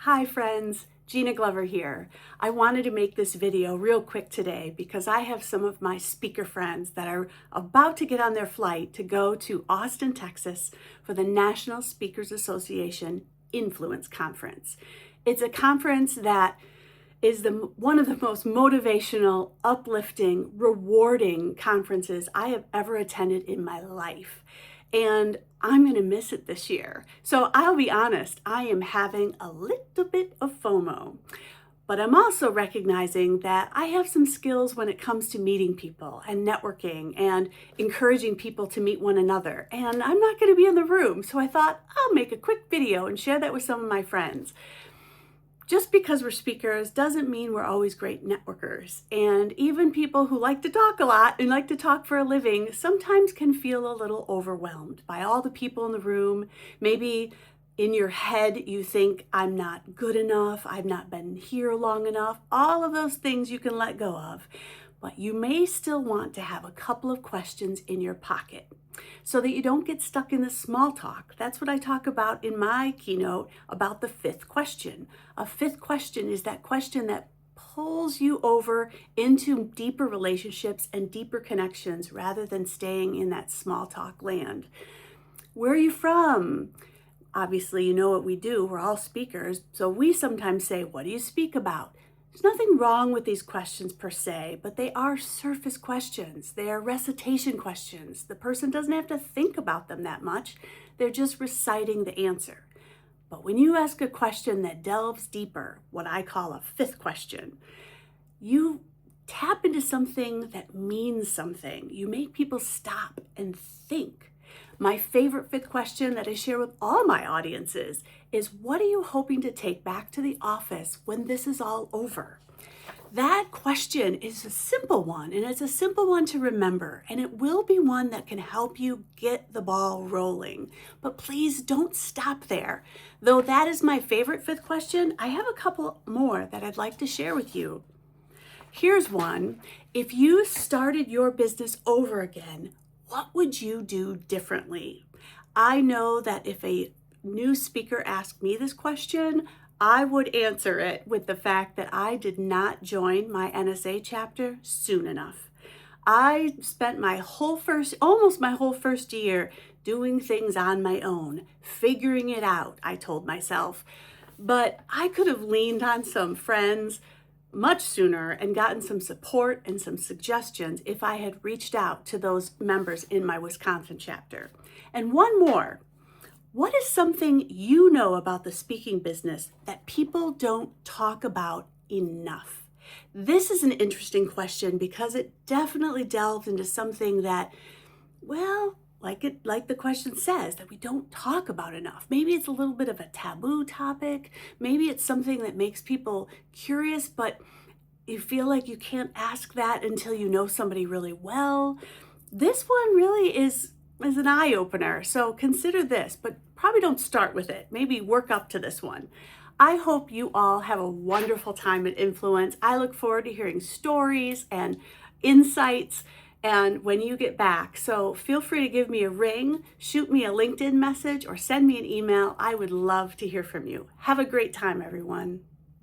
Hi friends, Gina Glover here. I wanted to make this video real quick today because I have some of my speaker friends that are about to get on their flight to go to Austin, Texas for the National Speakers Association Influence Conference. It's a conference that is one of the most motivational, uplifting, rewarding conferences I have ever attended in my life. And I'm going to miss it this year. So I'll be honest, I am having a little bit of FOMO. But I'm also recognizing that I have some skills when it comes to meeting people and networking and encouraging people to meet one another. And I'm not going to be in the room. So I thought I'll make a quick video and share that with some of my friends. Just because we're speakers doesn't mean we're always great networkers. And even people who like to talk a lot and like to talk for a living sometimes can feel a little overwhelmed by all the people in the room. Maybe in your head you think, I'm not good enough, I've not been here long enough. All of those things you can let go of. But you may still want to have a couple of questions in your pocket so that you don't get stuck in the small talk. That's what I talk about in my keynote about the fifth question. A fifth question is that question that pulls you over into deeper relationships and deeper connections rather than staying in that small talk land. Where are you from? Obviously, you know what we do. We're all speakers. So we sometimes say, what do you speak about? There's nothing wrong with these questions per se, but they are surface questions. They are recitation questions. The person doesn't have to think about them that much. They're just reciting the answer. But when you ask a question that delves deeper, what I call a fifth question, you tap into something that means something. You make people stop and think. My favorite fifth question that I share with all my audiences is, what are you hoping to take back to the office when this is all over? That question is a simple one, and it's a simple one to remember, and it will be one that can help you get the ball rolling. But please don't stop there. Though that is my favorite fifth question, I have a couple more that I'd like to share with you. Here's one. If you started your business over again, what would you do differently? I know that if a new speaker asked me this question, I would answer it with the fact that I did not join my NSA chapter soon enough. I spent almost my whole first year doing things on my own, figuring it out, I told myself. But I could have leaned on some friends much sooner and gotten some support and some suggestions if I had reached out to those members in my Wisconsin chapter. And one more, what is something you know about the speaking business that people don't talk about enough? This is an interesting question because it definitely delved into something that, well, like the question says, that we don't talk about enough. Maybe it's a little bit of a taboo topic. Maybe it's something that makes people curious, but you feel like you can't ask that until you know somebody really well. This one really is an eye-opener. So consider this, but probably don't start with it. Maybe work up to this one. I hope you all have a wonderful time at Influence. I look forward to hearing stories and insights and when you get back. So feel free to give me a ring, shoot me a LinkedIn message, or send me an email. I would love to hear from you. Have a great time, everyone.